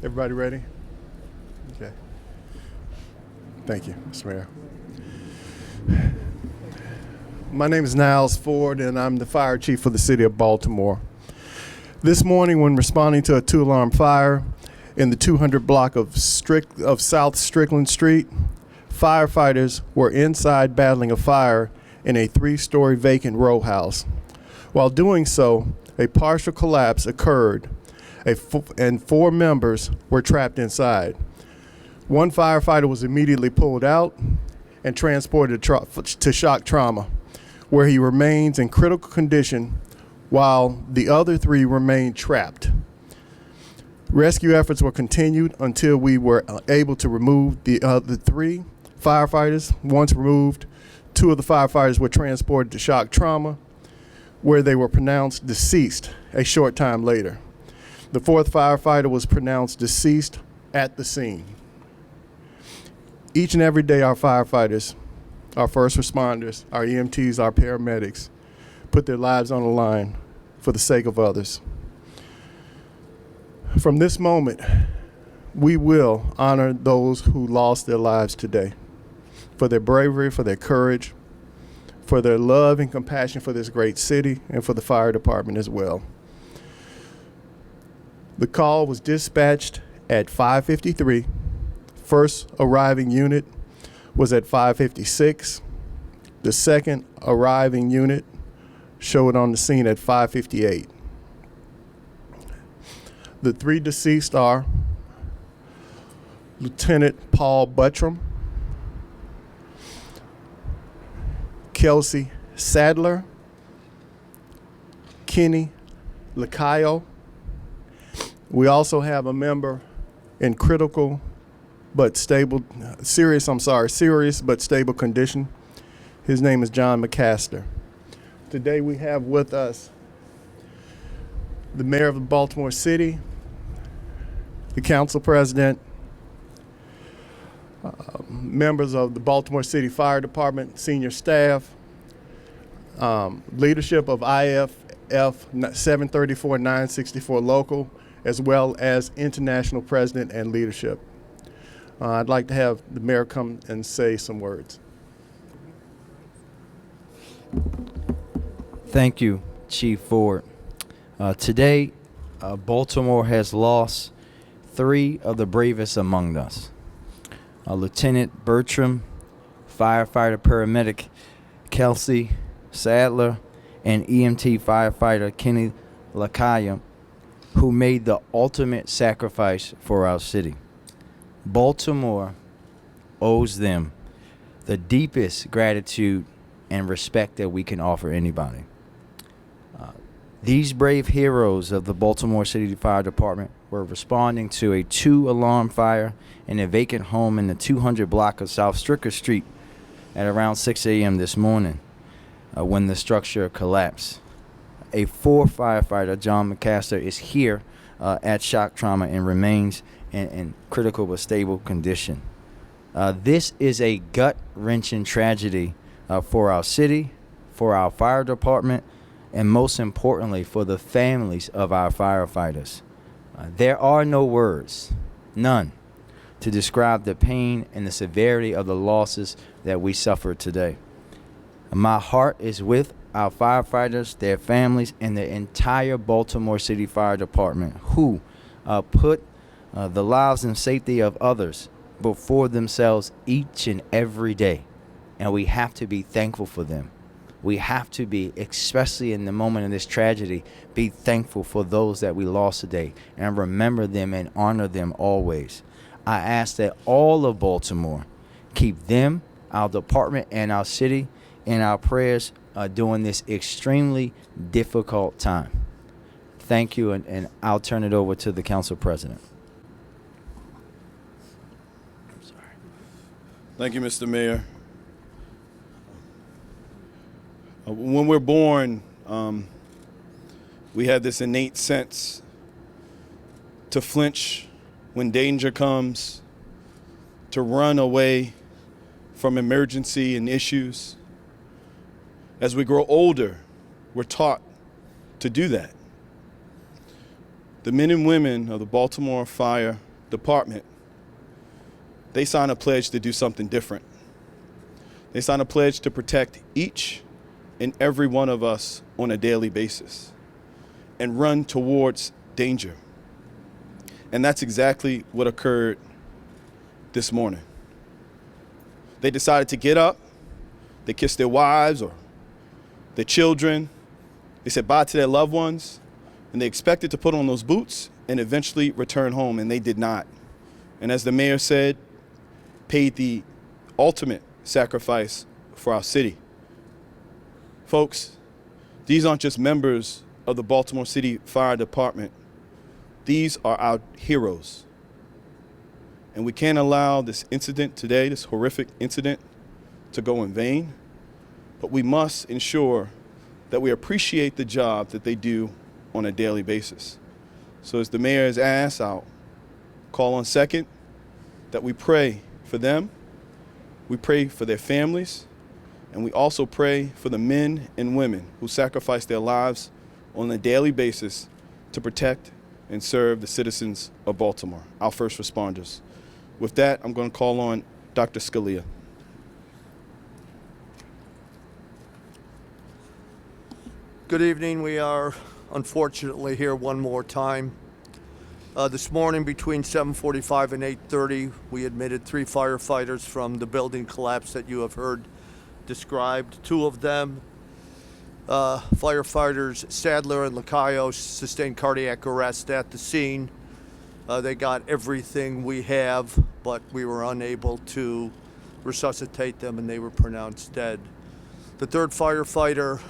Everybody ready? Okay. Thank you, Mr. Mayor. My name is Niles Ford, and I'm the fire chief for the city of Baltimore. This morning, when responding to a two-alarm fire in the 200 block of South Strickland Street, firefighters were inside battling a fire in a 3-story vacant row house. While doing so, a partial collapse occurred, and 4 members were trapped inside. One firefighter was immediately pulled out and transported to shock trauma, where he remains in critical condition while the other 3 remain trapped. Rescue efforts were continued until we were able to remove the 3 firefighters. Once removed, 2 of the firefighters were transported to shock trauma, where they were pronounced deceased a short time later. The 4th firefighter was pronounced deceased at the scene. Each and every day, our firefighters, our first responders, our EMTs, our paramedics, put their lives on the line for the sake of others. From this moment, we will honor those who lost their lives today for their bravery, for their courage, for their love and compassion for this great city and for the fire department as well. The call was dispatched at 5:53. First arriving unit was at 5:56. The second arriving unit showed on the scene at 5:58. The 3 deceased are Lieutenant Paul Buttram, Kelsey Sadler, Kenny Lacayo. We also have a member in serious but stable condition. His name is John McCaster. Today we have with us the mayor of Baltimore City, the council president, members of the Baltimore City Fire Department, senior staff, leadership of IFF 734-964 local, as well as international president and leadership. I'd like to have the mayor come and say some words. Thank you, Chief Ford. Today, Baltimore has lost 3 of the bravest among us. Lieutenant Bertram, firefighter paramedic Kelsey Sadler, and EMT firefighter Kenny Lacayo, who made the ultimate sacrifice for our city. Baltimore owes them the deepest gratitude and respect that we can offer anybody. These brave heroes of the Baltimore City Fire Department were responding to a 2-alarm fire in a vacant home in the 200 block of South Strickland Street at around 6 a.m. this morning when the structure collapsed. A 4th firefighter, John McCaster, is here at shock trauma and remains in critical but stable condition. This is a gut-wrenching tragedy for our city, for our fire department, and most importantly, for the families of our firefighters. There are no words, none, to describe the pain and the severity of the losses that we suffered today. My heart is with our firefighters, their families, and the entire Baltimore City Fire Department who put the lives and safety of others before themselves each and every day. And we have to be thankful for them. We have to be, especially in the moment of this tragedy, be thankful for those that we lost today and remember them and honor them always. I ask that all of Baltimore keep them, our department, and our city in our prayers during this extremely difficult time. Thank you, and I'll turn it over to the council president. I'm sorry. Thank you, Mr. Mayor. When we're born, we have this innate sense to flinch when danger comes, to run away from emergency and issues. As we grow older, we're taught to do that. The men and women of the Baltimore Fire department, they signed a pledge to do something different. They signed a pledge to protect each and every one of us on a daily basis and run towards danger. And that's exactly what occurred this morning. They decided to get up, they kissed their wives or their children, they said bye to their loved ones, and they expected to put on those boots and eventually return home, and they did not. And as the mayor said, paid the ultimate sacrifice for our city. Folks, these aren't just members of the Baltimore City Fire Department. These are our heroes. And we can't allow this incident today, this horrific incident, to go in vain. But we must ensure that we appreciate the job that they do on a daily basis. So as the mayor has asked, I'll call on second that we pray for them, we pray for their families, and we also pray for the men and women who sacrifice their lives on a daily basis to protect and serve the citizens of Baltimore, our first responders. With that, I'm going to call on Dr. Scalia. Good evening. We are unfortunately here one more time. This morning between 7:45 and 8:30, we admitted 3 firefighters from the building collapse that you have heard described. 2 of them, firefighters Sadler and Lacayo, sustained cardiac arrest at the scene. They got everything we have, but we were unable to resuscitate them and they were pronounced dead. The 3rd firefighter,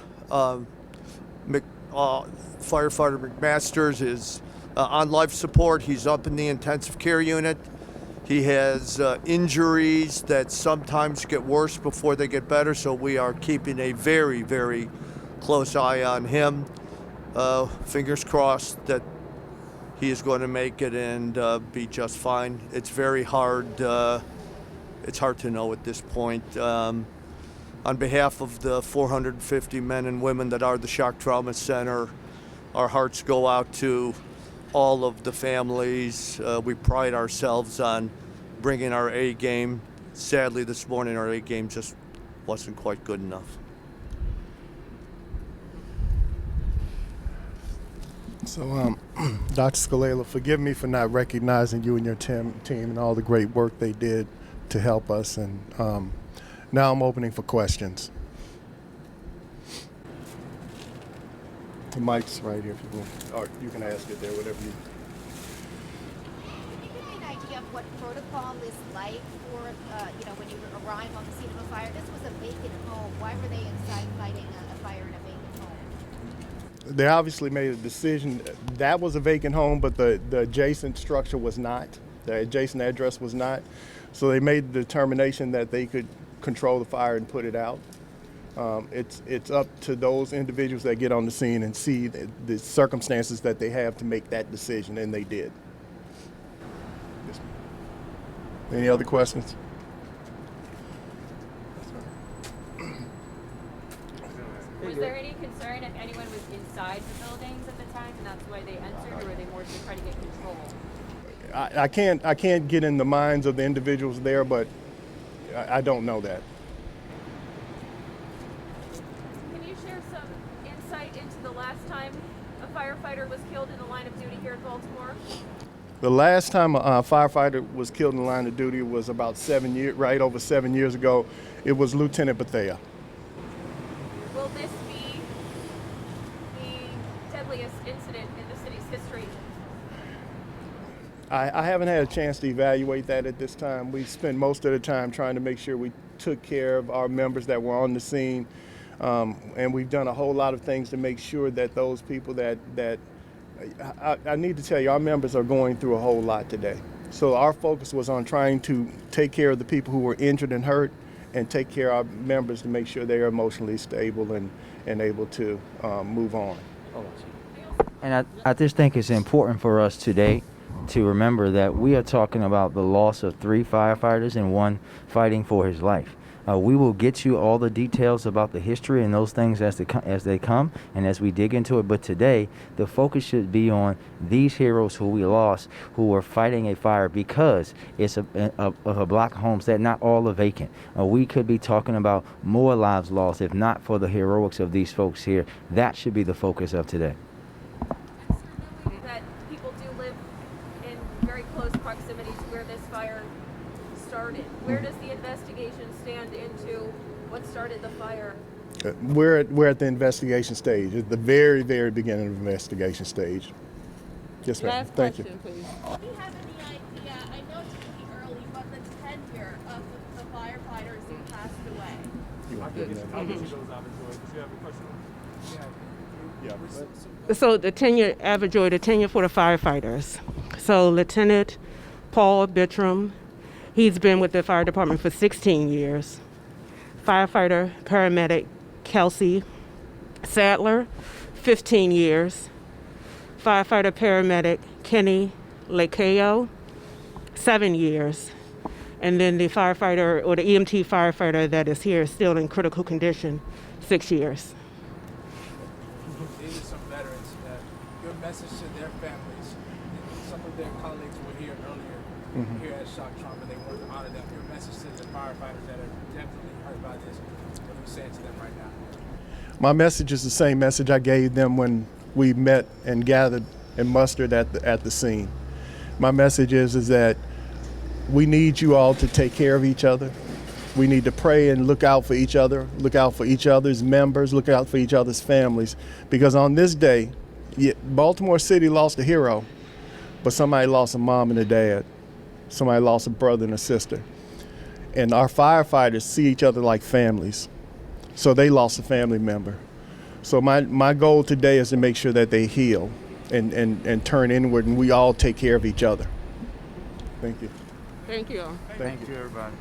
Firefighter McMasters, is on life support. He's up in the intensive care unit. He has injuries that sometimes get worse before they get better, so we are keeping a very, very close eye on him. Fingers crossed that he is going to make it and be just fine. It's very hard. It's hard to know at this point. On behalf of the 450 men and women that are the Shock Trauma Center, our hearts go out to all of the families. We pride ourselves on bringing our A game. Sadly, this morning our A game just wasn't quite good enough. So, Dr. Scalia, forgive me for not recognizing you and your team and all the great work they did to help us. And now I'm opening for questions. The mic's right here if you want, or you can ask it there, whatever you. Can you give me an idea of what protocol is like for, when you arrive on the scene of a fire? This was a vacant home. Why were they inside fighting a fire in a vacant home? They obviously made a decision. That was a vacant home, but the adjacent structure was not. The adjacent address was not. So they made the determination that they could control the fire and put it out. It's up to those individuals that get on the scene and see the circumstances that they have to make that decision, and they did. Any other questions? Was there any concern if anyone was inside the buildings at the time and that's why they entered, or were they more to try to get control? I can't get in the minds of the individuals there, but I don't know that. Can you share some insight into the last time a firefighter was killed in the line of duty here in Baltimore? The last time a firefighter was killed in the line of duty was about over 7 years ago. It was Lieutenant Bethea. Will this be the deadliest incident in the city's history? I haven't had a chance to evaluate that at this time. We spent most of the time trying to make sure we took care of our members that were on the scene. And we've done a whole lot of things to make sure that those people that I need to tell you, our members are going through a whole lot today. So our focus was on trying to take care of the people who were injured and hurt and take care of our members to make sure they are emotionally stable and able to move on. And I just think it's important for us today to remember that we are talking about the loss of 3 firefighters and 1 fighting for his life. We will get you all the details about the history and those things as they come and as we dig into it. But today, the focus should be on these heroes who we lost, who were fighting a fire because it's a block of homes that not all are vacant. We could be talking about more lives lost if not for the heroics of these folks here. That should be the focus of today. That people do live in very close proximity to where this fire started. Where does the investigation stand into what started the fire? We're at the investigation stage, at the very, very beginning of the investigation stage. Yes, ma'am. Last Thank question, you. please. Do you have any idea, I know it's pretty early, but the tenure of the firefighters who passed away? You want to do that? Yeah. So the tenure for the firefighters. So Lieutenant Paul Bittram, he's been with the fire department for 16 years. Firefighter paramedic Kelsey Sadler, 15 years. Firefighter paramedic Kenny Lakeo, 7 years. And then the firefighter or the EMT firefighter that is here still in critical condition, 6 years. These are some veterans. Your message to their families. Some of their colleagues were here earlier, here at Shock Trauma. They wanted to honor them. Your message to the firefighters that are definitely hurt by this. What are you saying to them right now? My message is the same message I gave them when we met and gathered and mustered at the scene. My message is that we need you all to take care of each other. We need to pray and look out for each other, look out for each other's members, look out for each other's families. Because on this day, Baltimore City lost a hero, but somebody lost a mom and a dad. Somebody lost a brother and a sister. And our firefighters see each other like families. So they lost a family member. So my goal today is to make sure that they heal and turn inward, and we all take care of each other. Thank you. Thank you. Thank you, everybody.